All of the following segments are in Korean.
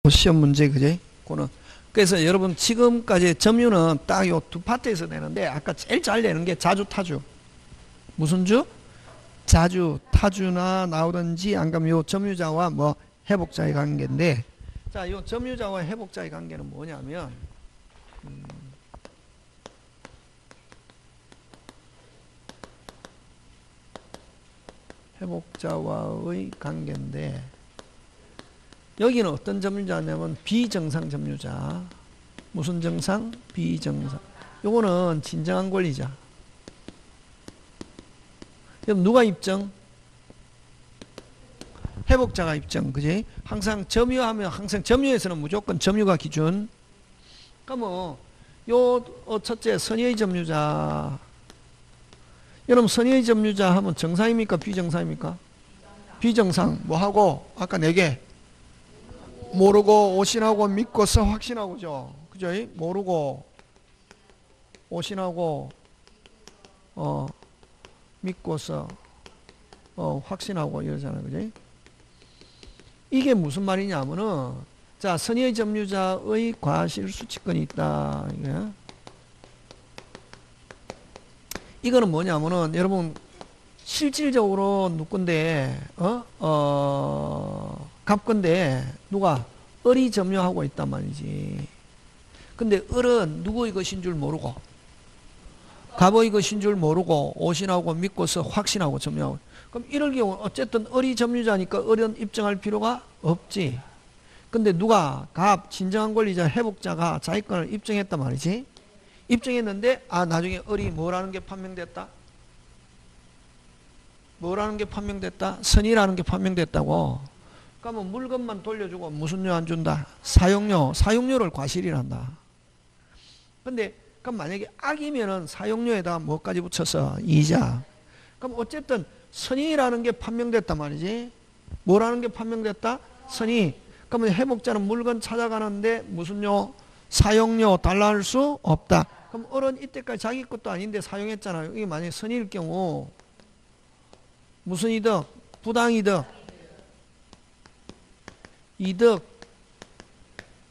시험 문제, 그지? 그는. 그래서 여러분 지금까지 점유는 딱 요 두 파트에서 내는데, 아까 제일 잘 내는 게 자주 타주. 무슨 주? 자주 타주나 나오든지 안 그러면 요 점유자와 뭐 회복자의 관계인데, 자, 요 점유자와 회복자의 관계는 뭐냐면, 회복자와의 관계인데, 여기는 어떤 점유자냐면 비정상 점유자. 무슨 정상? 비정상. 요거는 진정한 권리자. 그럼 누가 입증? 회복자가 입증. 그지? 항상 점유하면 항상 점유에서는 무조건 점유가 기준. 그러면 요 첫째 선의의 점유자. 여러분 선의의 점유자 하면 정상입니까? 비정상입니까? 비정상. 뭐 하고? 아까 4개. 모르고 오신하고 믿고서 확신하고죠. 그죠? 모르고 오신하고 믿고서 확신하고 이러잖아요. 그죠? 이게 무슨 말이냐면은, 자, 선의의 점유자의 과실 수취권이 있다. 이거는 뭐냐면은, 여러분 실질적으로 누군데 갑건데 누가 을이 점유하고 있단 말이지. 근데 을은 누구의 것인 줄 모르고 갑의 것인 줄 모르고 오신하고 믿고서 확신하고 점유하고. 그럼 이럴 경우 어쨌든 을이 점유자니까 을은 입증할 필요가 없지. 근데 누가 갑 진정한 권리자 회복자가 자기권을 입증했단 말이지. 입증했는데 나중에 을이 뭐라는 게 판명됐다? 뭐라는 게 판명됐다? 선의라는 게 판명됐다고. 그러면 물건만 돌려주고 무슨 료 안 준다? 사용료. 사용료를 과실이란다. 근데 그럼 만약에 악이면은 사용료에다 뭐까지 붙여서 이자. 그럼 어쨌든 선의라는 게 판명됐단 말이지. 뭐라는 게 판명됐다? 선의. 그러면 회복자는 물건 찾아가는데 무슨 료? 사용료 달라 할 수 없다. 그럼 을은 이때까지 자기 것도 아닌데 사용했잖아요. 이게 만약에 선의일 경우 무슨 이득? 부당이득. 이득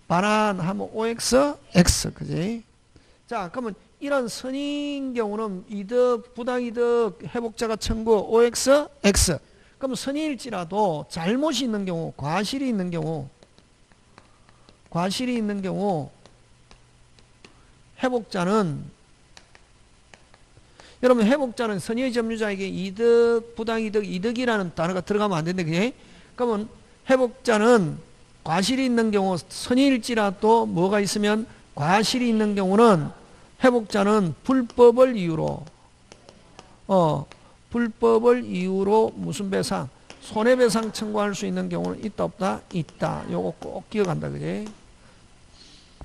반환하면 OX, X. 그지? 자, 그러면 이런 선의인 경우는 이득, 부당이득, 회복자가 청구, OX, X. 그럼 선의일지라도 잘못이 있는 경우, 과실이 있는 경우, 회복자는, 여러분 회복자는 선의의 점유자에게 이득, 부당이득, 이득이라는 단어가 들어가면 안 되는데, 그게? 그러면 회복자는 과실이 있는 경우, 선의일지라도 뭐가 있으면 과실이 있는 경우는 회복자는 불법을 이유로 무슨 배상? 손해배상 청구할 수 있는 경우는 있다 없다? 있다. 요거 꼭 기억한다. 그지?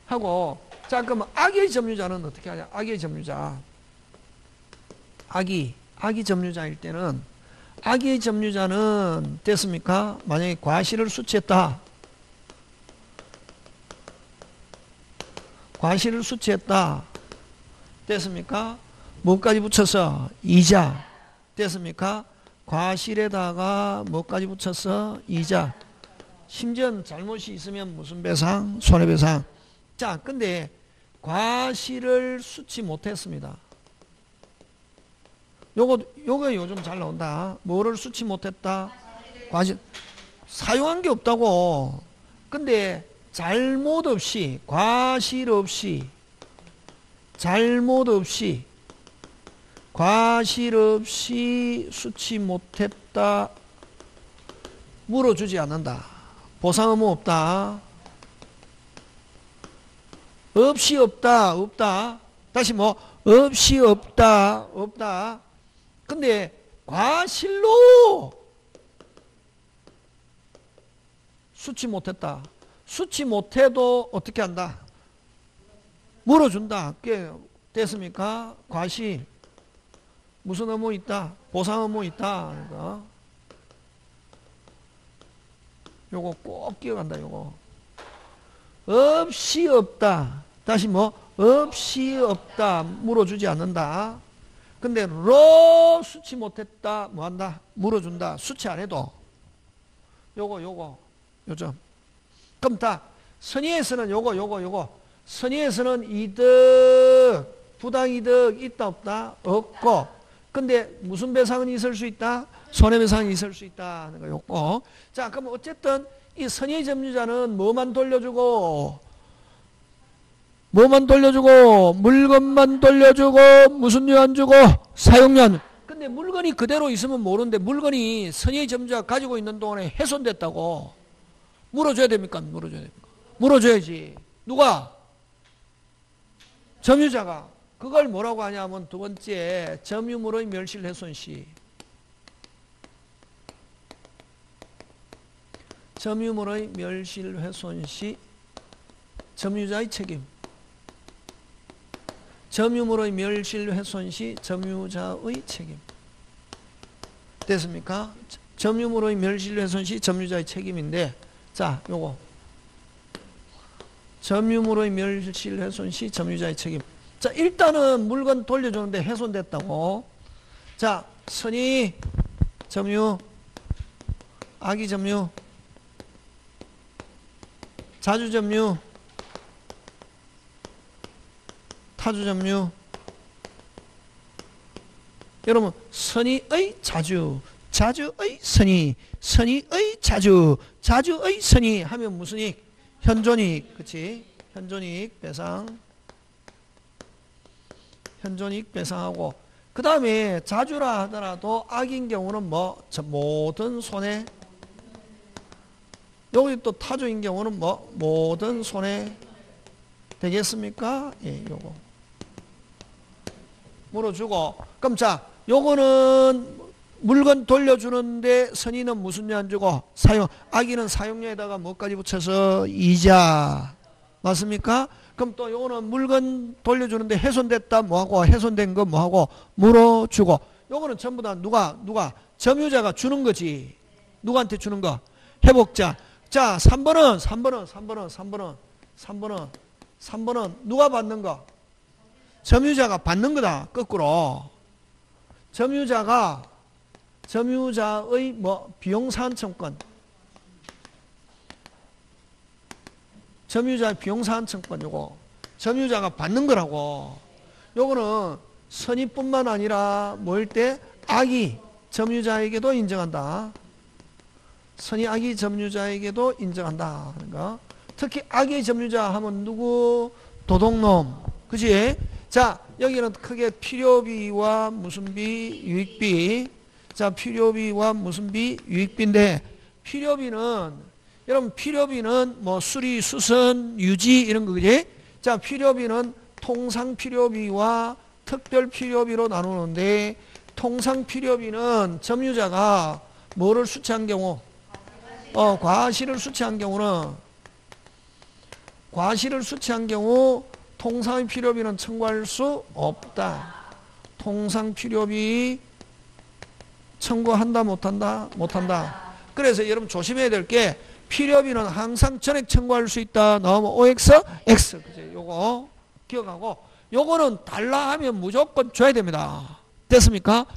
하고, 자, 그러면 악의 점유자는 어떻게 하냐? 악의 점유자. 악의 점유자일 때는, 악의 점유자는 됐습니까? 만약에 과실을 수취했다. 과실을 수취했다. 됐습니까? 뭐까지 붙여서? 이자. 됐습니까? 과실에다가 뭐까지 붙여서? 이자. 심지어 잘못이 있으면 무슨 배상? 손해배상. 자, 근데 과실을 수취 못했습니다. 요거 요즘 잘 나온다. 뭐를 수취 못했다? 과실. 사용한 게 없다고. 근데 잘못 없이, 과실 없이, 과실 없이 수취 못했다. 물어주지 않는다. 보상 의무 없다. 없이 없다. 다시 뭐? 없이 없다. 근데 과실로 수취 못했다. 수취 못해도 어떻게 한다? 물어준다. 됐습니까? 과실. 무슨 의무 있다? 보상 의무 있다. 그러니까 요거 꼭 기억한다. 요거. 없이 없다. 다시 뭐? 없이 없다. 물어주지 않는다. 근데 로 수취 못했다. 뭐 한다? 물어준다. 수취 안 해도. 요점. 그럼 다 선의에서는 요거. 선의에서는 이득, 부당이득 있다 없다? 없고. 근데 무슨 배상은 있을 수 있다? 손해배상이 있을 수 있다 하는 거 요거. 자, 그럼 어쨌든 이 선의 점유자는 뭐만 돌려주고 물건만 돌려주고 무슨료 안 주고 사용료 안. 근데 물건이 그대로 있으면 모르는데 물건이 선의 점유자가 가지고 있는 동안에 훼손됐다고 물어줘야 됩니까? 물어줘야지. 누가? 점유자가. 그걸 뭐라고 하냐면 두 번째 점유물의 멸실훼손시. 점유물의 멸실훼손시 점유자의 책임. 점유물의 멸실훼손시 점유자의 책임. 됐습니까? 점유물의 멸실훼손시 점유자의 책임인데, 자, 요거. 점유물의 멸실훼손시 점유자의 책임. 자, 일단은 물건 돌려주는데 훼손됐다고. 자, 선의 점유, 악의 점유, 자주 점유, 타주 점유. 여러분, 선의의 자주, 자주의 선의, 선의의 자주, 자주의 선의 하면 무슨 이익? 현존이익, 그치? 현존이익 배상. 현존이익 배상하고, 그 다음에 자주라 하더라도 악인 경우는 뭐? 모든 손해. 여기 또 타주인 경우는 뭐? 모든 손해. 되겠습니까? 예, 요거. 물어주고. 그럼 자, 요거는 물건 돌려주는데 선의는 무슨 료 안 주고? 사용. 악인은 사용료에다가 뭐까지 붙여서? 이자. 맞습니까? 그럼 또 요거는 물건 돌려주는데 훼손됐다 뭐하고? 훼손된 거 뭐하고? 물어주고. 요거는 전부 다 누가? 점유자가 주는 거지. 누구한테 주는 거? 회복자. 자, 3번은 누가 받는 거? 점유자가 받는 거다. 거꾸로. 점유자의 뭐 비용사한청권. 점유자의 비용사한청권 요거. 점유자가 받는 거라고. 요거는 선의뿐만 아니라 뭐일 때? 악의 점유자에게도 인정한다. 선의 악의 점유자에게도 인정한다 하는 거. 특히 악의 점유자 하면 누구? 도둑놈. 그치? 자, 여기는 크게 필요비와 무슨 비? 유익비. 자, 필요비와 무슨 비? 유익비인데, 필요비는, 여러분, 필요비는 뭐 수리, 수선, 유지 이런 거, 그지? 자, 필요비는 통상 필요비와 특별 필요비로 나누는데, 통상 필요비는 점유자가 뭐를 수취한 경우? 과실을 수취한 경우 통상 필요비는 청구할 수 없다. 통상 필요비 청구한다 못한다? 못한다. 그래서 여러분 조심해야 될 게 필요비는 항상 전액 청구할 수 있다. 나오면 OX, X. 그죠? 요거 기억하고 요거는 달라 하면 무조건 줘야 됩니다. 됐습니까?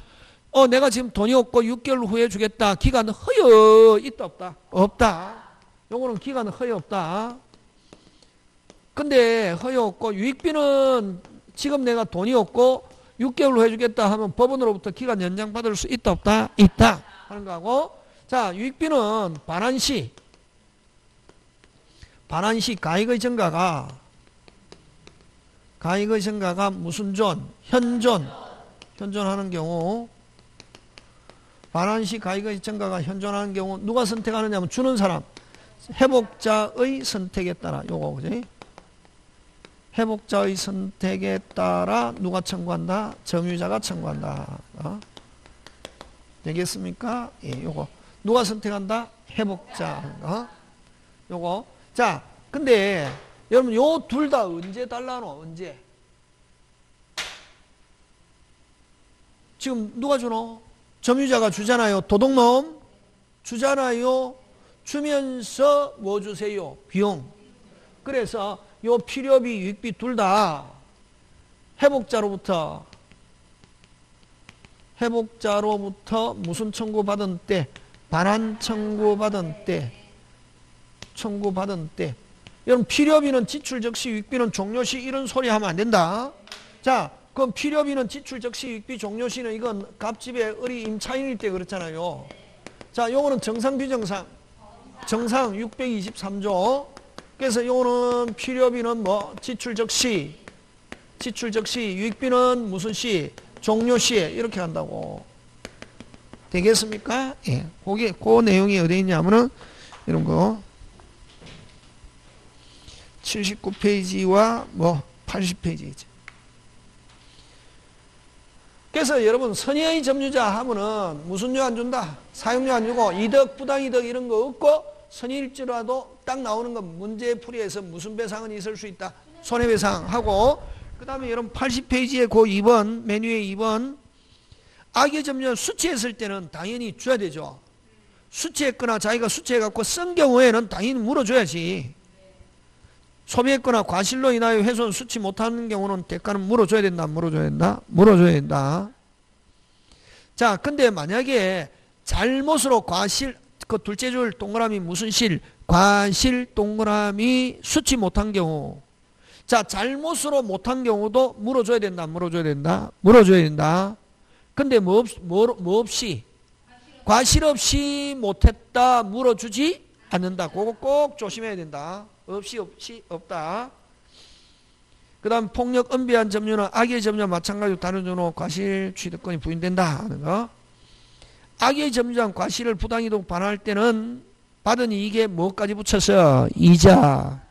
내가 지금 돈이 없고 6개월 후에 주겠다. 기간 허여 있다 없다? 없다. 요거는 기간 허여 없다. 근데 허여 없고 유익비는 지금 내가 돈이 없고 6개월 후에 주겠다 하면 법원으로부터 기간 연장받을 수 있다 없다? 있다 하는 거하고, 자, 유익비는 반환시 가액의 증가가 무슨 존? 현존하는 경우, 반환시 가액의 증가가 현존하는 경우 누가 선택하느냐 하면 주는 사람, 회복자의 선택에 따라. 요거 그지? 회복자의 선택에 따라 누가 청구한다? 점유자가 청구한다. 되겠습니까? 예, 요거. 누가 선택한다? 회복자. 요거. 자, 근데 여러분 요 둘 다 언제 달라노? 언제? 지금 누가 주노? 점유자가 주잖아요. 도둑놈 주잖아요. 주면서 뭐 주세요? 비용. 그래서 요 필요비, 유익비 둘 다 회복자로부터 무슨 청구받은 때? 반환 청구받은 때. 여러분 필요비는 지출 즉시 유익비는 종료시 이런 소리 하면 안 된다. 자, 그럼 필요비는 지출 즉시 유익비 종료시는 이건 갑집에 을이 임차인일 때 그렇잖아요. 자, 요거는 정상 비정상? 정상 623조. 그래서 요거는 필요비는 뭐 지출 즉시 유익비는 무슨 시? 종료시에 이렇게 한다고. 되겠습니까? 예. 그 내용이 어디 있냐면은 이런 거 79페이지와 뭐 80페이지죠. 그래서 여러분 선의의 점유자 하면은 무슨 료 안 준다? 사용료 안 주고 이득, 부당이득 이런 거 없고 선의일지라도 딱 나오는 건 문제풀이에서 무슨 배상은 있을 수 있다? 손해배상하고 그 다음에 여러분 80페이지에 그 2번 메뉴의 2번 악의 점유는 수취했을 때는 당연히 줘야 되죠. 수취했거나 자기가 수취해갖고 쓴 경우에는 당연히 물어줘야지. 소비했거나 과실로 인하여 훼손 수취 못하는 경우는 대가는 물어줘야 된다. 물어줘야 된다. 물어줘야 된다. 자, 근데 만약에 잘못으로 과실, 그 둘째 줄 동그라미 무슨 실? 과실 동그라미 수취 못한 경우. 자, 잘못으로 못한 경우도 물어줘야 된다. 물어줘야 된다. 물어줘야 된다. 근데 뭐 없이? 과실 없이 못했다. 물어주지 않는다. 그거 꼭 조심해야 된다. 없이 없다. 그 다음 폭력 은비한 점유는 악의 점유와 마찬가지로 다른 전후 과실 취득권이 부인된다 하는 거. 악의 점유자는 과실을 부당이득 반환할 때는 받은 이익에 뭐까지 붙여서 이자.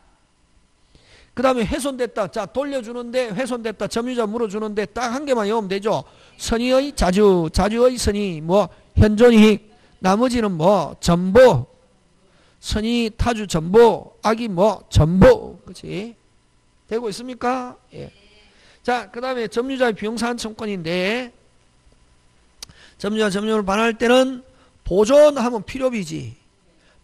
그 다음에 훼손됐다. 자, 돌려주는데 훼손됐다. 점유자 물어주는데 딱 한 개만 외우면 되죠. 선의의 자주, 자주의 선의, 뭐 현존이익, 나머지는 뭐 전부, 선의 타주 전부, 악이 뭐 전부, 그렇지? 되고 있습니까? 예. 자, 그 다음에 점유자의 비용사한 청권인데 점유자 점유를 반환할 때는 보존하면 필요비지.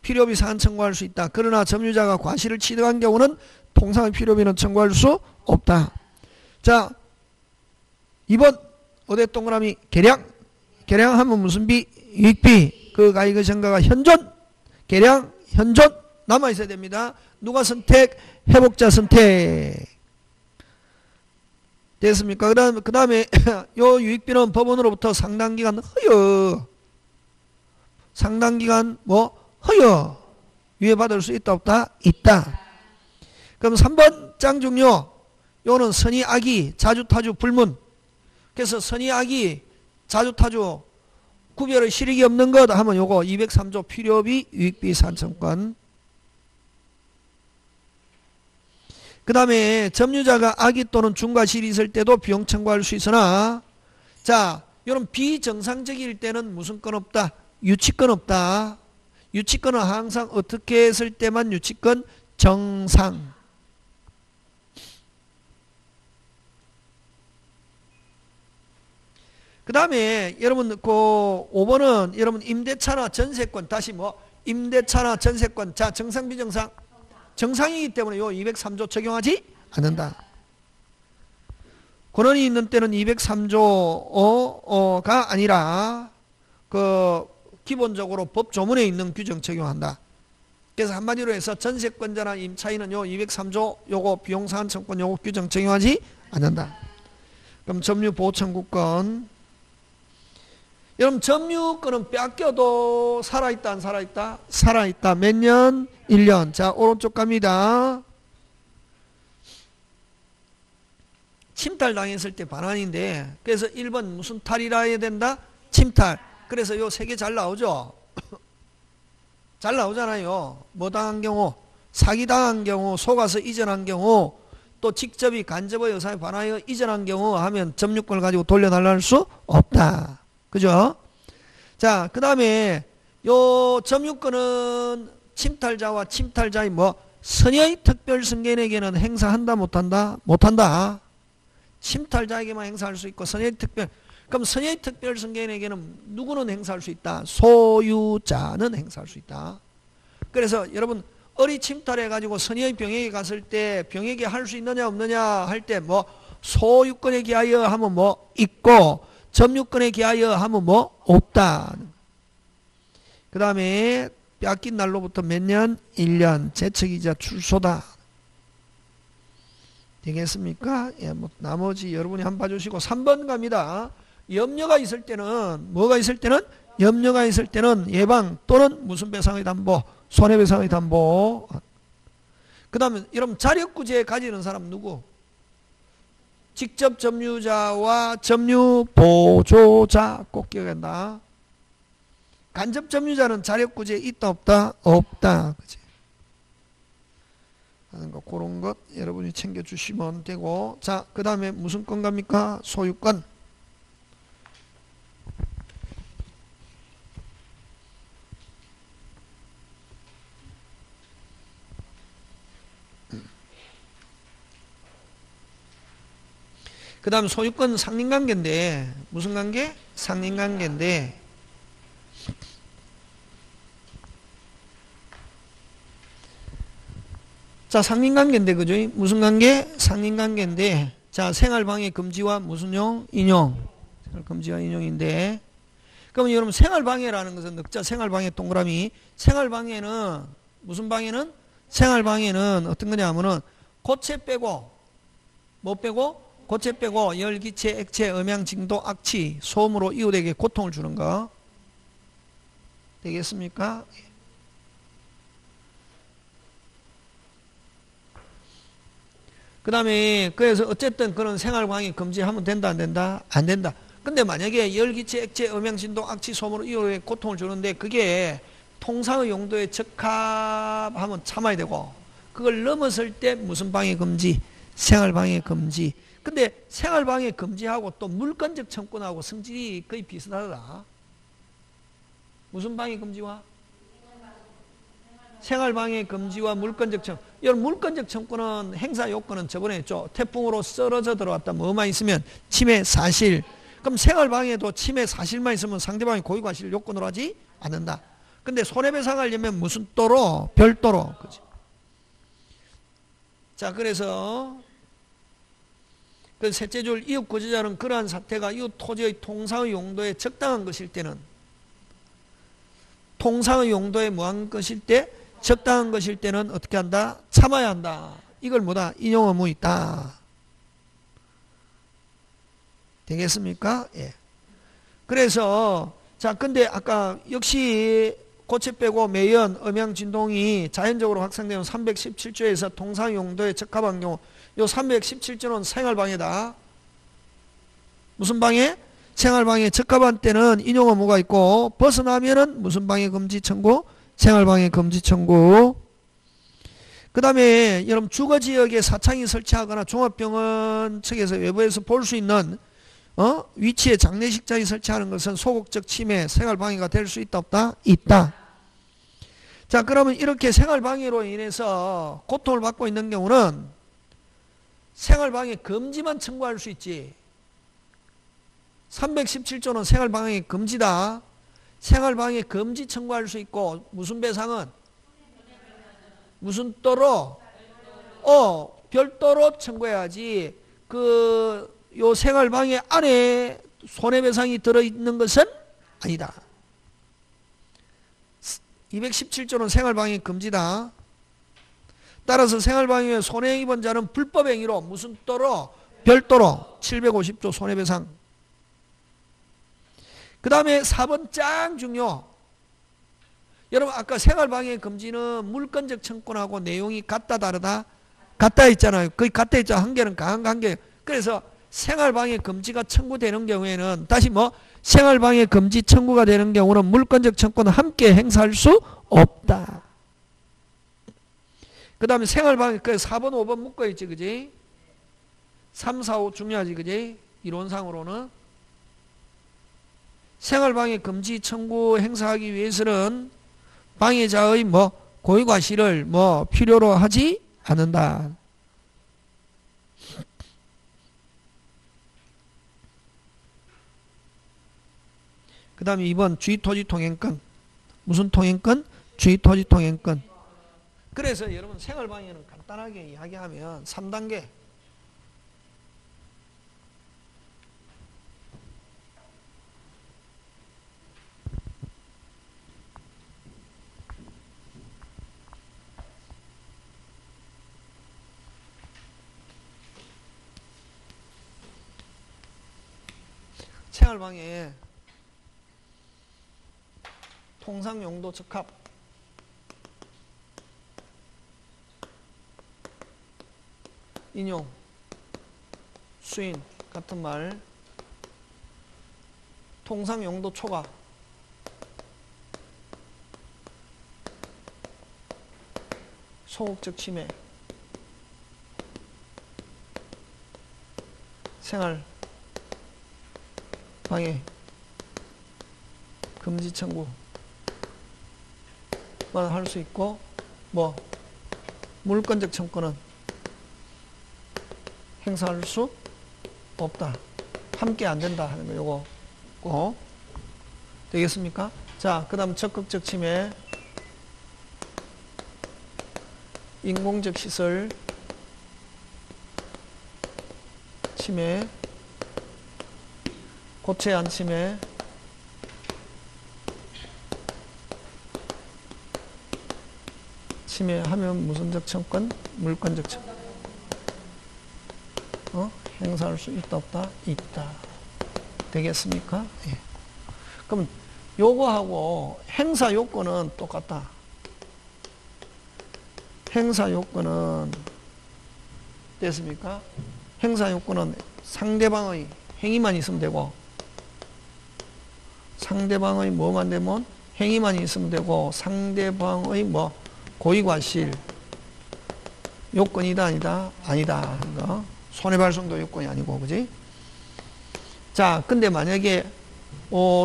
필요비 사한 청구할 수 있다. 그러나 점유자가 과실을 취득한 경우는 통상의 필요비는 청구할 수 없다. 자, 2번 어대 동그라미 계량. 계량하면 무슨 비? 유익비. 그 가이그 정가가 현존. 계량, 현존 남아있어야 됩니다. 누가 선택? 회복자 선택. 됐습니까? 그 다음에 요 유익비는 법원으로부터 상당기간 허여. 상당기간 뭐? 허여. 유예받을 수 있다 없다? 있다. 그럼 3번 짱중요. 요는 선의 악의 자주타주 불문. 그래서 선의 악의 자주타주 구별의 실익이 없는 것 하면 요거 203조 필요비 유익비 산청권. 그 다음에 점유자가 악의 또는 중과실이 있을 때도 비용 청구할 수 있으나 자, 요런 비정상적일 때는 무슨 건 없다? 유치권 없다. 유치권은 항상 어떻게 했을 때만 유치권? 정상. 그 다음에 여러분 그 5번은 여러분 임대차나 전세권 다시 뭐 임대차나 전세권 자 정상 비정상? 정상이기 때문에 요 203조 적용하지 않는다. 권한이 있는 때는 203조가 아니라 그 기본적으로 법 조문에 있는 규정 적용한다. 그래서 한마디로 해서 전세권자나 임차인은 요 203조 요거 비용사한 청권 요거 규정 적용하지 않는다. 그럼 점유보호청구권. 여러분 점유권은 뺏겨도 살아있다 안 살아있다? 살아있다. 몇 년? 1년. 자, 오른쪽 갑니다. 침탈당했을 때 반환인데 그래서 1번 무슨 탈이라 해야 된다? 침탈. 그래서 요 세 개 잘 나오죠? 잘 나오잖아요. 뭐 당한 경우? 사기당한 경우, 속아서 이전한 경우, 또 직접이 간접의 의사에 반하여 이전한 경우 하면 점유권을 가지고 돌려달라 할 수 없다. 그죠? 자, 그 다음에 요 점유권은 침탈자와 침탈자의 뭐 선의의 특별승계인에게는 행사한다 못한다? 못한다. 침탈자에게만 행사할 수 있고 선의의 특별. 그럼 선의의 특별승계인에게는 누구는 행사할 수 있다? 소유자는 행사할 수 있다. 그래서 여러분 을이 침탈해가지고 선의의 병에게 갔을 때 병에게 할 수 있느냐 없느냐 할 때 뭐 소유권에 기하여 하면 뭐 있고 점유권에 기하여 하면 뭐 없다. 그 다음에 뺏긴 날로부터 몇 년? 1년. 재척이자 출소다. 되겠습니까? 예, 뭐 나머지 여러분이 한번 봐주시고 3번 갑니다. 염려가 있을 때는 뭐가 있을 때는 염려가 있을 때는 예방 또는 무슨 배상의 담보, 손해배상의 담보. 그 다음에 여러분 자력구제 가지는 사람 누구? 직접 점유자와 점유보조자 꼭 기억한다. 간접 점유자는 자력구제 있다 없다? 없다. 그치? 하는 거 그런 것 여러분이 챙겨주시면 되고, 자, 그 다음에 무슨 건 갑니까? 소유권. 그 다음 소유권 상린관계인데 무슨 관계? 상린관계인데 자 상린관계인데 그죠? 무슨 관계? 상린관계인데 자 생활방해 금지와 무슨 용? 인용. 생활금지와 인용인데 그러면 여러분 생활방해라는 것은 늑자 생활방해 동그라미 생활방해는 무슨 방해는? 생활방해는 어떤 거냐 하면은 고체 빼고 뭐 빼고? 고체 빼고 열, 기체, 액체, 음양, 징도, 악취, 소음으로 이웃에게 고통을 주는 거 되겠습니까? 그 다음에 그래서 어쨌든 그런 생활방해 금지하면 된다 안 된다? 안 된다. 근데 만약에 열, 기체, 액체, 음양, 징도, 악취, 소음으로 이웃에게 고통을 주는데 그게 통상의 용도에 적합하면 참아야 되고 그걸 넘었을 때 무슨 방해 금지? 생활방해 금지. 근데 생활방해 금지하고 또 물권적 청구하고 성질이 거의 비슷하다. 무슨 방해 금지와? 생활방해 금지와 물권적 청구. 여러분 물권적 청구는 행사 요건은 저번에 했죠. 태풍으로 썰어져 들어왔다 뭐만 있으면 침해 사실. 그럼 생활방해도 침해 사실만 있으면 상대방이 고의과실을 요건으로 하지 않는다. 근데 손해배상하려면 무슨 또로? 별도로. 그치? 자 그래서 그 셋째 줄 이웃 거주자는 그러한 사태가 이웃 토지의 통상의 용도에 적당한 것일 때는 통상의 용도에 뭐한 것일 때 적당한 것일 때는 어떻게 한다? 참아야 한다. 이걸 뭐다? 인용 의무 있다. 되겠습니까? 예. 그래서 자 근데 아까 역시 고체 빼고 매연, 음양, 진동이 자연적으로 확산되는 317조에서 통상 용도에 적합한 경우 요 317조는 생활방해다. 무슨 방해? 생활방해 적합한 때는 인용 의무가 있고 벗어나면은 무슨 방해 금지 청구? 생활방해 금지 청구. 그 다음에 여러분 주거지역에 사창이 설치하거나 종합병원 측에서 외부에서 볼 수 있는 위치에 장례식장이 설치하는 것은 소극적 침해, 생활방해가 될 수 있다 없다? 있다. 자 그러면 이렇게 생활방해로 인해서 고통을 받고 있는 경우는 생활방해 금지만 청구할 수 있지. 317조는 생활방해 금지다. 생활방해 금지 청구할 수 있고 무슨 배상은? 무슨 또로? 별도로 청구해야지. 요 생활방해 안에 손해배상이 들어있는 것은 아니다. 217조는 생활방해 금지다. 따라서 생활방해 손해 입은 자는 불법행위로 무슨 또로? 별도로 750조 손해배상. 그 다음에 4번 짱 중요. 여러분 아까 생활방해 금지는 물권적 청구하고 내용이 같다 다르다? 같다 있잖아요. 거의 같다 있잖아요. 한계는 강한 관계. 그래서 생활방해 금지가 청구되는 경우에는 다시 생활방해 금지 청구가 되는 경우는 물권적 청구는 함께 행사할 수 없다. 그 다음에 생활방해 4번 5번 묶어있지 그지? 3, 4, 5 중요하지 그지? 이론상으로는 생활방해 금지 청구 행사하기 위해서는 방해자의 고의과실을 필요로 하지 않는다. 그 다음에 2번 주의토지통행권. 무슨 통행권? 주의토지통행권. 그래서 여러분 생활방해는 간단하게 이야기하면 3단계. 생활방해에 통상용도 적합, 인용, 수인 같은 말, 통상용도 초과, 소극적 침해, 생활 방해, 금지 청구만 할 수 있고, 뭐 물권적 청구는 행사할 수 없다. 함께 안 된다 하는 거 요거 꼭 되겠습니까? 자, 그 다음 적극적 침해, 인공적 시설 침해, 고체한 침해, 침해하면 무슨적 청권? 물권적 청권. 행사할 수 있다 없다? 있다. 되겠습니까? 예. 그럼 요거하고 행사 요건은 똑같다. 행사 요건은 됐습니까? 행사 요건은 상대방의 행위만 있으면 되고, 상대방의 뭐만 되면 행위만 있으면 되고, 상대방의 뭐 고의과실 요건이다 아니다? 아니다. 그러니까 손해배상도 요건이 아니고, 그지? 자, 근데 만약에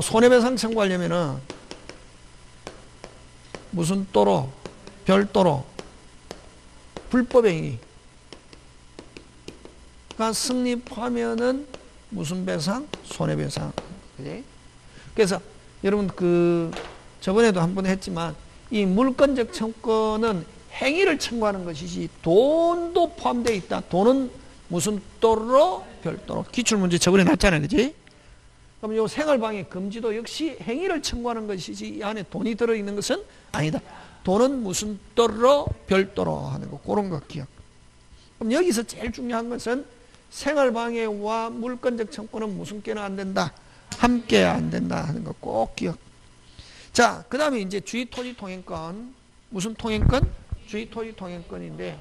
손해배상 청구하려면은 무슨 또로, 별도로 불법행위가 승립하면은 무슨 배상? 손해배상. 그지? 그래서 여러분 저번에도 한번 했지만 이 물권적 청구는 행위를 청구하는 것이지 돈도 포함되어 있다. 돈은 무슨 또로? 별도로. 기출문제 저번에 놨잖아요. 그지? 그럼 요 생활방해 금지도 역시 행위를 청구하는 것이지 이 안에 돈이 들어있는 것은 아니다. 돈은 무슨 또로? 별도로 하는 거. 그런 거 기억. 그럼 여기서 제일 중요한 것은 생활방해와 물권적 청구는 무슨 께는 안 된다? 함께 안 된다 하는 거 꼭 기억. 자, 그 다음에 이제 주의토지통행권. 무슨 통행권? 주의토지통행권인데,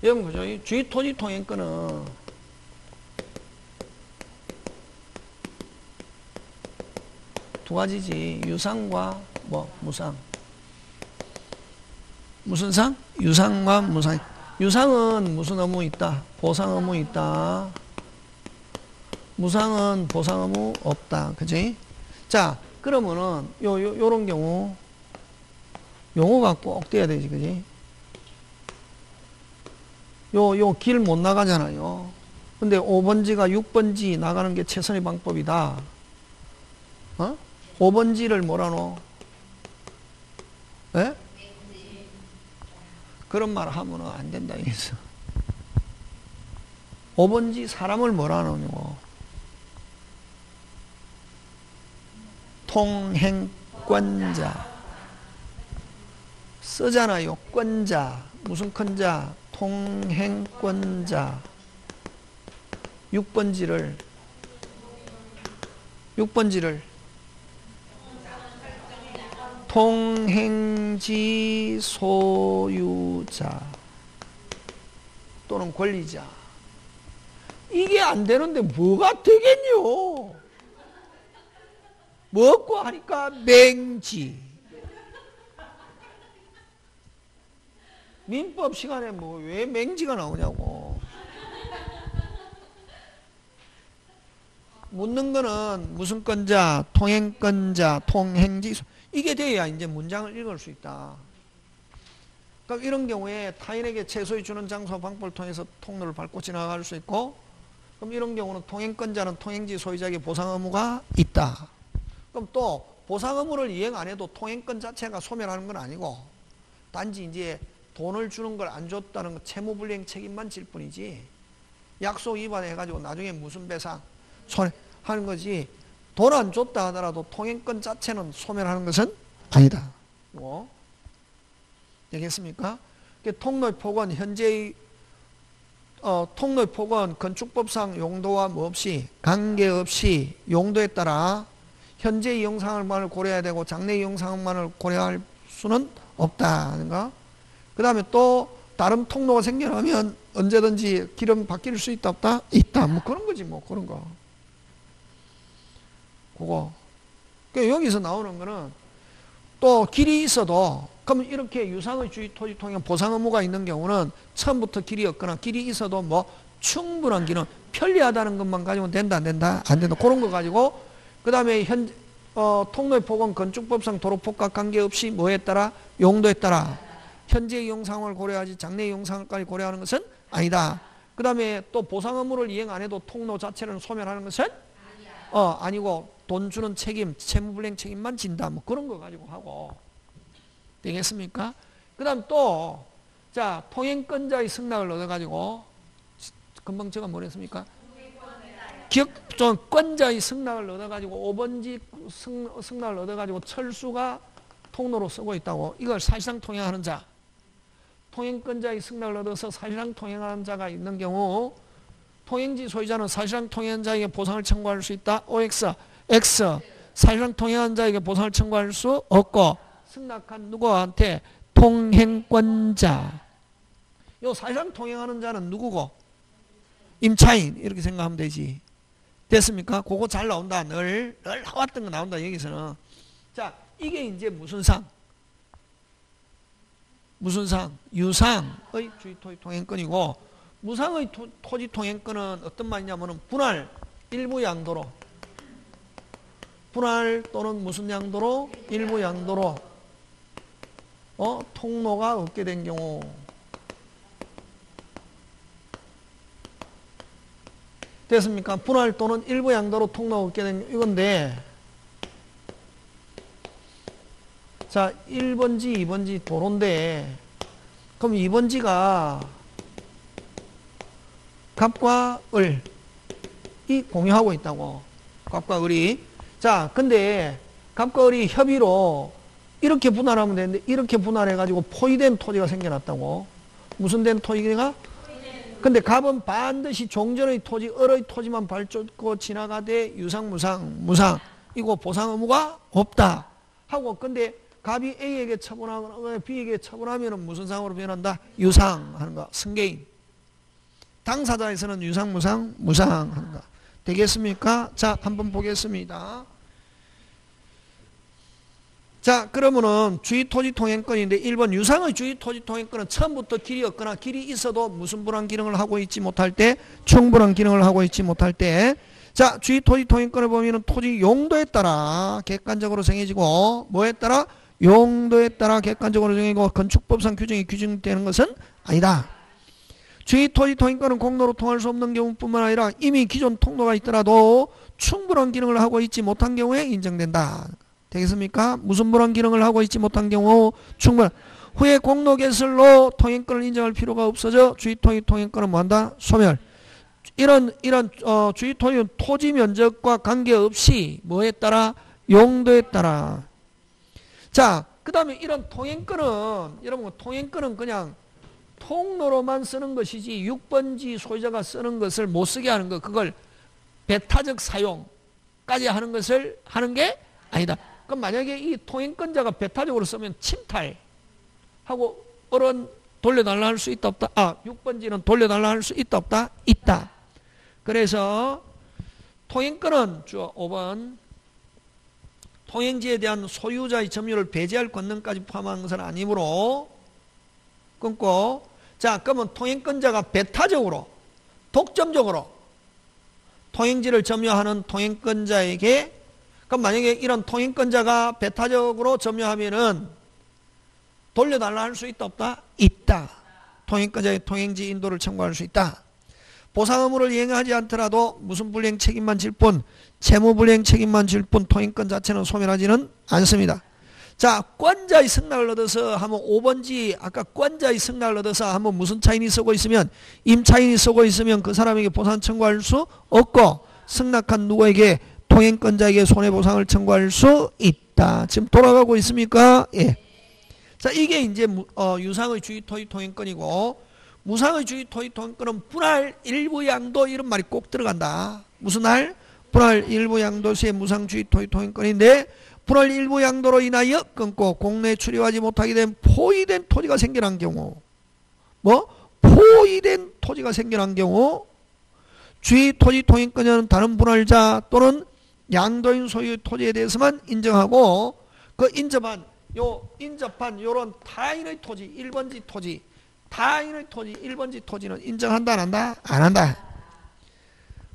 여러분, 그죠? 이 주의토지통행권은 두 가지지. 유상과 뭐 무상. 무슨 상? 유상과 무상. 유상은 무슨 의무 있다? 보상 의무 있다. 무상은 보상 의무 없다. 그지? 자, 그러면은 요런 경우 용어가 꼭 돼야 되지. 그지? 요 길 못 나가잖아요. 근데 5번지가 6번지 나가는 게 최선의 방법이다. 5번지를 뭐라노? 예? 그런 말 하면 안 된다. 이랬어. 5번지 사람을 뭐라노? 통행권자. 쓰잖아요. 권자. 무슨 권자? 통행권자. 6번지를 통행지 소유자 또는 권리자. 이게 안 되는데 뭐가 되겠뇨? 뭐고 하니까 맹지. 민법 시간에 뭐 왜 맹지가 나오냐고. 묻는 거는 무슨 건자, 통행건자, 통행지. 이게 돼야 이제 문장을 읽을 수 있다. 그러니까 이런 경우에 타인에게 최소의 주는 장소 방법을 통해서 통로를 밟고 지나갈 수 있고, 그럼 이런 경우는 통행건자는 통행지 소유자에게 보상 의무가 있다. 그럼 또 보상 의무를 이행 안 해도 통행권 자체가 소멸하는 건 아니고, 단지 이제 돈을 주는 걸 안 줬다는 거 채무불이행 책임만 질 뿐이지 약속 위반해가지고 나중에 무슨 배상 손해하는 거지 돈 안 줬다 하더라도 통행권 자체는 소멸하는 것은 아니다. 되겠습니까? 통로의 폭은 현재의 통로의 폭은 건축법상 용도와 뭐 없이 관계없이 용도에 따라 현재의 이용상황만을 고려해야 되고 장래 이용상황만을 고려할 수는 없다는 거. 그 다음에 또 다른 통로가 생겨나면 언제든지 길은 바뀔 수 있다 없다? 있다. 뭐 그런 거지 뭐 그런 거. 그거. 그러니까 여기서 나오는 거는 또 길이 있어도 그럼 이렇게 유상의 주의 토지 통행 보상 의무가 있는 경우는 처음부터 길이 없거나 길이 있어도 뭐 충분한 길은 편리하다는 것만 가지고 된다 안 된다 안 된다 그런 거 가지고 그 다음에 통로의 폭은 건축법상 도로폭과 관계없이 뭐에 따라 용도에 따라 현재 이용 상황을 고려하지 장래 이용 상황까지 고려하는 것은 아니다. 그 다음에 또 보상 의무를 이행 안 해도 통로 자체를 소멸하는 것은 아니고 돈 주는 책임, 채무불이행 책임만 진다. 뭐 그런 거 가지고 하고 되겠습니까? 그 다음 또 자 통행권자의 승낙을 얻어가지고 금방 제가 뭐랬습니까? 기억권자의 승낙을 얻어가지고 5번지 승낙을 얻어가지고 철수가 통로로 쓰고 있다고 이걸 사실상 통행하는 자 통행권자의 승낙을 얻어서 사실상 통행하는 자가 있는 경우 통행지 소유자는 사실상 통행한 자에게 보상을 청구할 수 있다. OX, X 사실상 통행한 자에게 보상을 청구할 수 없고 승낙한 누구한테? 통행권자. 요 사실상 통행하는 자는 누구고? 임차인 이렇게 생각하면 되지. 됐습니까? 그거 잘 나온다. 늘 나왔던 거 나온다 여기서는. 자 이게 이제 무슨 상? 무슨 상? 유상의 주의 토지 통행권이고 무상의 토지 통행권은 어떤 말이냐면은 분할 일부 양도로 분할 또는 무슨 양도로? 일부 양도로 통로가 없게 된 경우 됐습니까? 분할 또는 일부 양도로 통로가 없게 된 이건데 자 1번지 2번지 도로인데 그럼 2번지가 갑과 을이 공유하고 있다고. 갑과 을이. 자 근데 갑과 을이 협의로 이렇게 분할하면 되는데 이렇게 분할해가지고 포위된 토지가 생겨났다고. 무슨 된 토지가? 근데 갑은 반드시 종전의 토지, 을의 토지만 밟고 지나가되 유상, 무상 이거 보상 의무가 없다 하고 근데 갑이 A에게 처분하거나 B에게 처분하면 무슨 상으로 변한다? 유상 하는 거. 승계인. 당사자에서는 유상, 무상 하는 거. 되겠습니까? 자 한번 보겠습니다. 자 그러면은 주의토지 통행권인데 1번 유상의 주의토지 통행권은 처음부터 길이 없거나 길이 있어도 무슨 불안 기능을 하고 있지 못할 때 충분한 기능을 하고 있지 못할 때 자 주의토지 통행권을 보면은 토지 용도에 따라 객관적으로 정해지고 뭐에 따라 용도에 따라 객관적으로 정해지고 건축법상 규정이 규정되는 것은 아니다. 주의토지 통행권은 공로로 통할 수 없는 경우뿐만 아니라 이미 기존 통로가 있더라도 충분한 기능을 하고 있지 못한 경우에 인정된다. 되겠습니까? 무슨 불안 기능을 하고 있지 못한 경우 충분 후에 공로 개설로 통행권을 인정할 필요가 없어져 주의토지 통행권은 뭐한다? 소멸. 이런 주의토지 토지 면적과 관계없이 뭐에 따라? 용도에 따라. 자, 그 다음에 이런 통행권은 여러분 통행권은 그냥 통로로만 쓰는 것이지 6번지 소유자가 쓰는 것을 못 쓰게 하는 것 그걸 배타적 사용까지 하는 것을 하는 게 아니다. 그럼 만약에 이 통행권자가 배타적으로 쓰면 침탈하고 을은 돌려달라 할 수 있다 없다? 6번지는 돌려달라 할 수 있다 없다? 있다. 그래서 통행권은 5번 통행지에 대한 소유자의 점유를 배제할 권능까지 포함하는 것은 아니므로 끊고 자 그러면 통행권자가 배타적으로 독점적으로 통행지를 점유하는 통행권자에게 그럼 만약에 이런 통행권자가 배타적으로 점유하면은 돌려달라 할 수 있다 없다? 있다. 통행권자의 통행지 인도를 청구할 수 있다. 보상 의무를 이행하지 않더라도 무슨 불이행 책임만 질 뿐 채무 불이행 책임만 질 뿐 통행권 자체는 소멸하지는 않습니다. 자, 권자의 승낙을 얻어서 하면 5번지 아까 권자의 승낙을 얻어서 하면 무슨 차인이 쓰고 있으면 임차인이 쓰고 있으면 그 사람에게 보상 청구할 수 없고 승낙한 누구에게 통행권자에게 손해보상을 청구할 수 있다. 지금 돌아가고 있습니까? 예. 자, 이게 이제 유상의 주의 토지 통행권이고 무상의 주의 토지 통행권은 분할 일부 양도 이런 말이 꼭 들어간다. 무슨 할? 분할 일부 양도시의 무상 주의 토지 통행권인데 분할 일부 양도로 인하여 끊고 공내에 출입하지 못하게 된 포위된 토지가 생겨난 경우 포위된 토지가 생겨난 경우 주의 토지 통행권자는 다른 분할자 또는 양도인 소유의 토지에 대해서만 인정하고 그 인접한 요런 타인의 토지 1번지 토지 타인의 토지 1번지 토지는 인정한다 안 한다? 안 한다.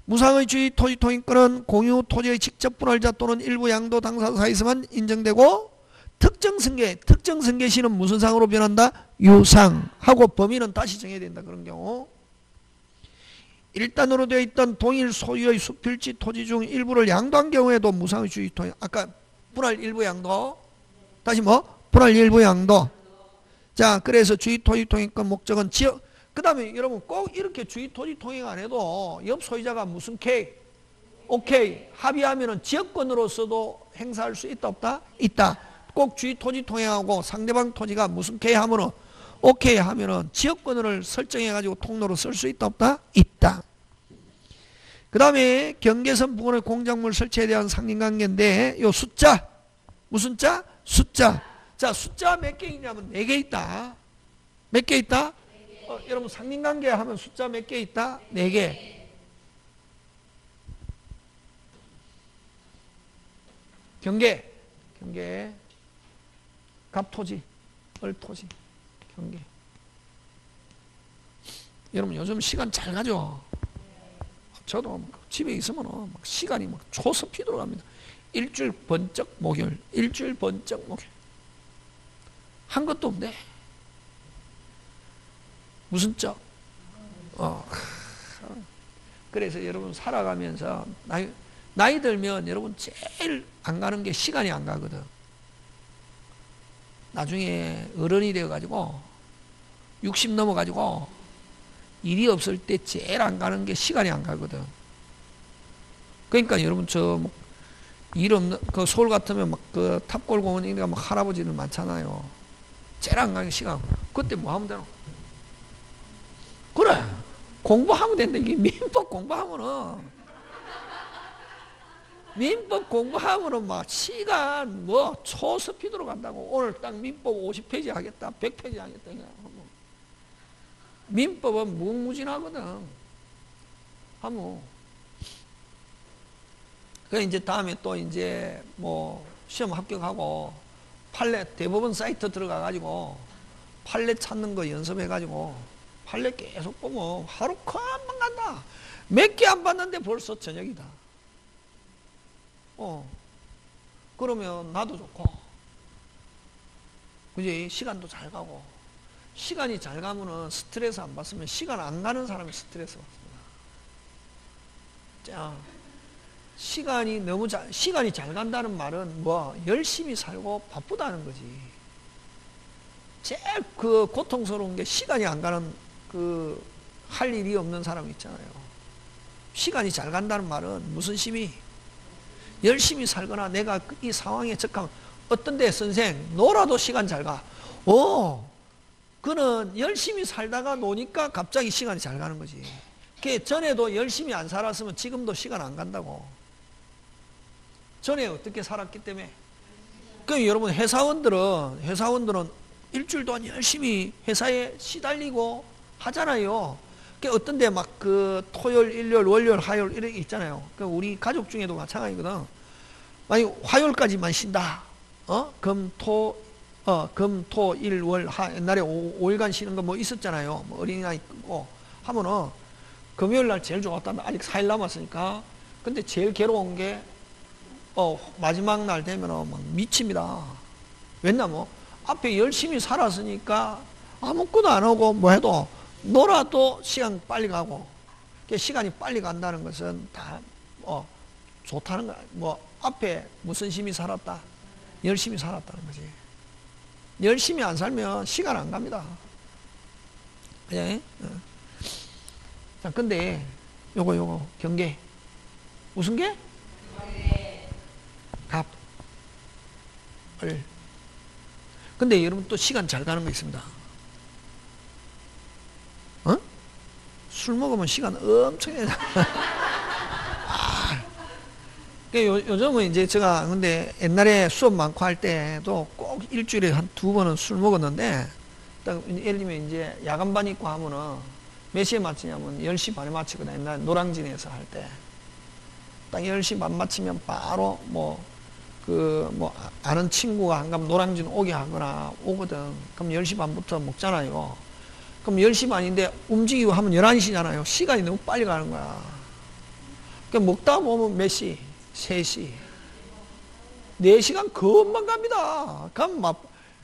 무상의 주의 토지 통행권은 공유 토지의 직접 분할자 또는 일부 양도 당사자 사이에서만 인정되고 특정 승계시는 무슨 상으로 변한다? 유상하고 범위는 다시 정해야 된다. 그런 경우 1단으로 되어 있던 동일 소유의 수필지 토지 중 일부를 양도한 경우에도 무상의 주의 토지 아까 분할 일부 양도 다시 분할 일부 양도. 자, 그래서 주의 토지 통행권 목적은 지역 그 다음에 여러분 꼭 이렇게 주의 토지 통행 안 해도 옆 소유자가 무슨 K 오케이 합의하면은 지역권으로서도 행사할 수 있다 없다? 있다. 꼭 주의 토지 통행하고 상대방 토지가 무슨 K 하면은 오케이 하면은 지역권을 설정해 가지고 통로로 쓸 수 있다 없다? 있다. 그 다음에 경계선 부근의 공작물 설치에 대한 상린관계인데 요 숫자 무슨 자? 숫자. 자, 숫자 몇 개 있냐면 4개 있다. 몇 개 있다? 여러분 상린관계 하면 숫자 몇 개 있다? 4개. 경계 갑토지 을토지 경계. 여러분 요즘 시간 잘 가죠? 저도 집에 있으면 막 시간이 막 초섭히 들어갑니다. 일주일 번쩍 목요일 일주일 번쩍 목요일 한 것도 없네. 무슨 적? 그래서 여러분 살아가면서 나이 들면 여러분 제일 안 가는 게 시간이 안 가거든. 나중에 어른이 되어가지고 60 넘어가지고 일이 없을 때 제일 안 가는 게 시간이 안 가거든. 그러니까 여러분 일 없는 그 서울 같으면 막 그 탑골공원 이런 데 막 할아버지들 많잖아요. 제일 안 가는 게 시간. 그때 뭐 하면 되노? 그래 공부하면 된다. 이게 민법 공부하면은 막 시간 초스피드로 간다고. 오늘 딱 민법 50페이지 하겠다 100페이지 하겠다. 민법은 무궁무진하거든. 그 이제 다음에 또 이제 시험 합격하고 판례 대법원 사이트 들어가 가지고 판례 찾는 거 연습해 가지고 판례 계속 보면 하루 금방 간다. 몇 개 안 봤는데 벌써 저녁이다. 그러면 나도 좋고 그지? 시간도 잘 가고. 시간이 잘 가면은 스트레스 안 받으면 시간 안 가는 사람이 스트레스 받습니다. 자, 시간이 잘 간다는 말은 열심히 살고 바쁘다는 거지. 제일 그 고통스러운 게 시간이 안 가는 할 일이 없는 사람 있잖아요. 시간이 잘 간다는 말은 무슨 심이? 열심히 살거나 내가 이 상황에 적합. 어떤데 선생 놀아도 시간 잘 가. 그는 열심히 살다가 노니까 갑자기 시간이 잘 가는 거지. 그 전에도 열심히 안 살았으면 지금도 시간 안 간다고. 전에 어떻게 살았기 때문에. 그럼 여러분 회사원들은 일주일 동안 열심히 회사에 시달리고 하잖아요. 그 어떤데 막 토요일, 일요일, 월요일, 화요일 이렇게 있잖아요. 그 우리 가족 중에도 마찬가지거든. 만약 화요일까지만 쉰다. 금, 토, 일, 월, 하. 옛날에 5일간 쉬는 거 있었잖아요. 어린이날 있고 하면은 금요일 날 제일 좋았다. 아직 4일 남았으니까. 근데 제일 괴로운 게 마지막 날 되면은 막 미칩니다. 왜냐면 앞에 열심히 살았으니까 아무것도 안 하고 해도 놀아도 시간 빨리 가고. 시간이 빨리 간다는 것은 다 좋다는 거야. 앞에 무슨 심이 살았다? 열심히 살았다는 거지. 열심히 안 살면 시간 안 갑니다. 예? 자, 근데 요거 경계 무슨 게? 갑, 을. 근데 여러분 또 시간 잘 가는 거 있습니다. 어? 술 먹으면 시간 엄청 요즘은 이제 제가 근데 옛날에 수업 많고 할 때도 꼭 일주일에 한 2번은 술 먹었는데, 딱 예를 들면 이제 야간반 있고 하면은 몇 시에 마치냐면 10시 반에 마치거든. 옛날 노량진에서 할 때. 딱 10시 반 마치면 바로 아는 친구가 한가면 노량진 오게 하거나 오거든. 그럼 10시 반부터 먹잖아요. 그럼 10시 반인데 움직이고 하면 11시잖아요. 시간이 너무 빨리 가는 거야. 그럼 먹다 보면 몇 시? 3시. 4시간 금방 갑니다. 그럼 막,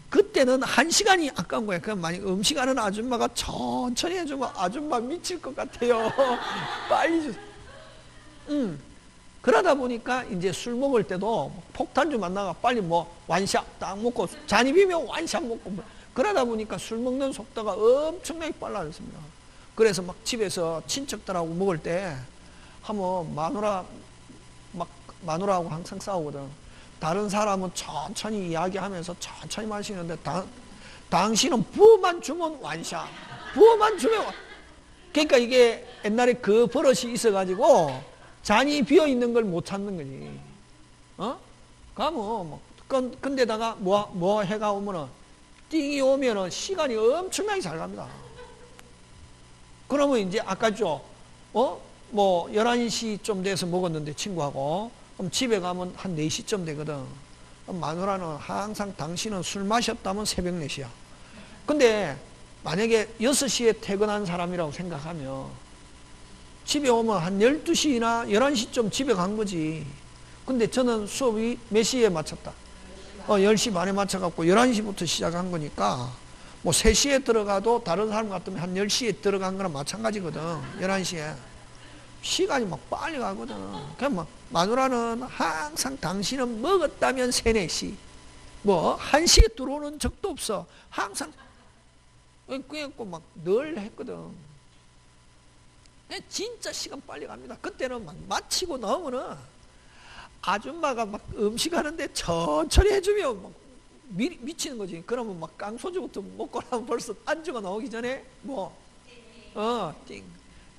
그때는 1시간이 아까운 거야. 그럼 만약 음식하는 아줌마가 천천히 해주면 아줌마 미칠 것 같아요. 빨리 주. 그러다 보니까 이제 술 먹을 때도 폭탄주 만나가 빨리 완샷 딱 먹고, 잔이 비면 완샷 먹고, 그러다 보니까 술 먹는 속도가 엄청나게 빨라졌습니다. 그래서 막 집에서 친척들하고 먹을 때 하면 마누라하고 항상 싸우거든. 다른 사람은 천천히 이야기하면서 천천히 마시는데 당신은 부어만 주면 완샷, 부어만 주면 그러니까 이게 옛날에 그 버릇이 있어가지고 잔이 비어있는 걸 못 찾는 거지. 가면 근데다가 해가 오면은 띵이 오면은 시간이 엄청나게 잘 갑니다. 그러면 이제 아까죠. 11시쯤 돼서 먹었는데 친구하고, 그럼 집에 가면 한 4시쯤 되거든. 그럼 마누라는 항상 당신은 술 마셨다면 새벽 4시야. 근데 만약에 6시에 퇴근한 사람이라고 생각하면 집에 오면 한 12시나 11시쯤 집에 간 거지. 근데 저는 수업이 몇 시에 마쳤다? 10시 반에 맞춰갖고 11시부터 시작한 거니까 3시에 들어가도 다른 사람 같으면 한 10시에 들어간 거랑 마찬가지거든. 11시에. 시간이 막 빨리 가거든. 그냥 마누라는 항상 당신은 먹었다면 3, 4시. 1시에 들어오는 적도 없어. 항상. 그래갖고 막 늘 했거든. 진짜 시간 빨리 갑니다. 그때는 막 마치고 나오면은 아줌마가 막 음식 하는데 천천히 해주면 막 미치는 거지. 그러면 막 깡소주부터 먹고 나면 벌써 안주가 나오기 전에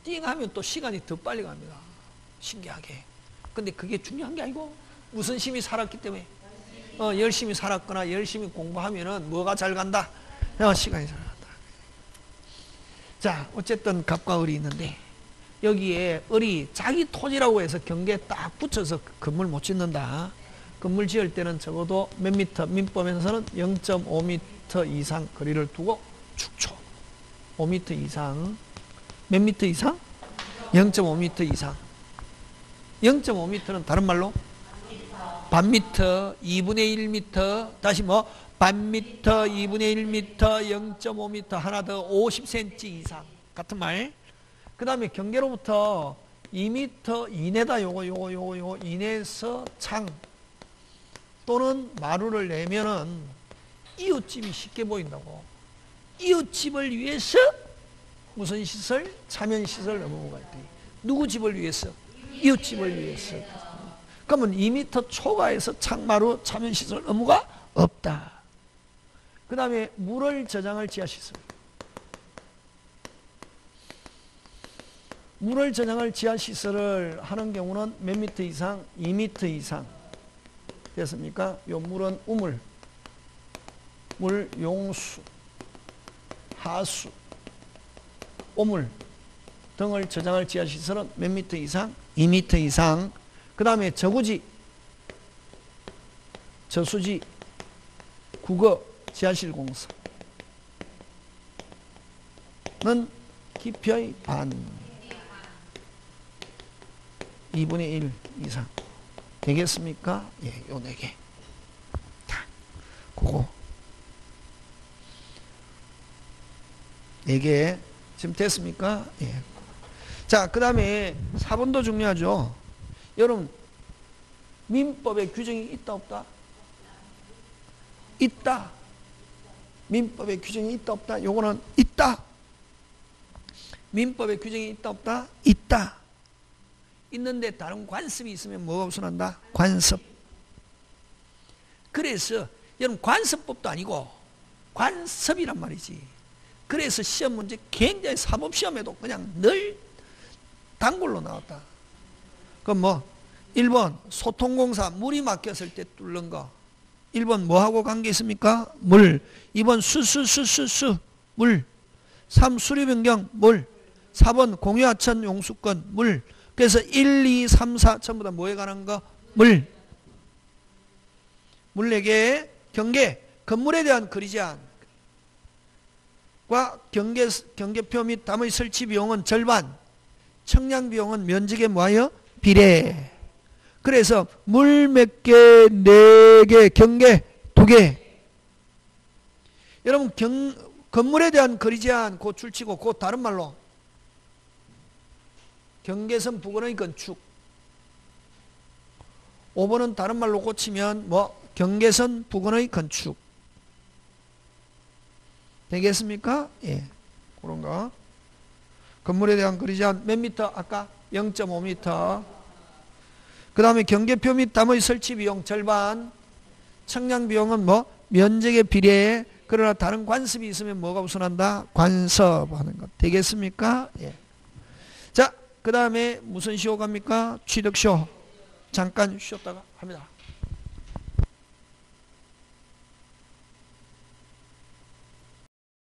띵 하면 또 시간이 더 빨리 갑니다. 신기하게. 근데 그게 중요한 게 아니고 무슨 심히 살았기 때문에 열심히 살았거나 열심히 공부하면은 뭐가 잘 간다? 시간이 잘 간다. 자, 어쨌든 갑과 을이 있는데 여기에 을이 자기 토지라고 해서 경계에 딱 붙여서 건물 못 짓는다. 건물 지을 때는 적어도 몇 미터, 민법에서는 0.5m 이상 거리를 두고 축초. 5m 이상. 몇 미터 이상? 0.5m 이상. 0.5m는 다른 말로? 반미터, 2분의 1미터, 다시 반미터, 2분의 1미터, 0.5m, 하나 더 50cm 이상. 같은 말. 그 다음에 경계로부터 2m 이내다. 요거 이내에서 창 또는 마루를 내면은 이웃집이 쉽게 보인다고. 이웃집을 위해서 무슨 시설? 차면시설 넘어가 있대. 누구 집을 위해서? 이웃집을 위해서. 그러면 2m 초과해서 창마루 차면시설 의무가 없다. 그 다음에 물을 저장할 지하시설. 물을 저장할 지하시설을 하는 경우는 몇 미터 이상? 2m 이상. 됐습니까? 요 물은 우물, 물 용수, 하수, 오물 등을 저장할 지하시설은 몇 미터 이상? 2m 이상. 그 다음에 저구지, 저수지, 국어, 지하실 공사는 깊이의 반, 2분의 1 이상. 되겠습니까? 예, 요 4개. 자, 그거 4개 지금 됐습니까? 예. 자, 그 다음에 4번도 중요하죠. 여러분, 민법에 규정이 있다 없다? 있다. 민법에 규정이 있다 없다? 요거는 있다. 민법에 규정이 있다 없다? 있다. 있는데 다른 관습이 있으면 뭐가 우선한다? 관습. 그래서 여러분 관습법도 아니고 관습이란 말이지. 그래서 시험 문제 굉장히 사법시험에도 그냥 늘 단골로 나왔다. 그럼 뭐 1번 소통공사 물이 막혔을 때 뚫는 거. 1번 뭐하고 관계 있습니까? 물. 2번 수수수수수 물. 3 수리변경 물. 4번 공유하천 용수권 물. 그래서 1, 2, 3, 4 전부 다 뭐에 관한 거? 물. 물 4개 경계. 건물에 대한 거리제한과 경계표 및 담의 설치 비용은 절반. 청량 비용은 면적에 뭐하여? 비례. 그래서 물 몇 개? 4개. 경계 2개. 여러분 건물에 대한 거리 제한 그 줄치고 그 다른 말로 경계선 부근의 건축. 5번은 다른 말로 고치면 뭐 경계선 부근의 건축. 되겠습니까? 예. 그런 거. 건물에 대한 거리 제한 몇 미터? 아까 0.5m. 그 다음에 경계표 및 담의 설치 비용 절반. 청량 비용은 뭐 면적에 비례해. 그러나 다른 관습이 있으면 뭐가 우선한다? 관습하는 것. 되겠습니까? 예. 자, 그 다음에 무슨 시호 갑니까? 취득시호. 잠깐 쉬었다가 합니다.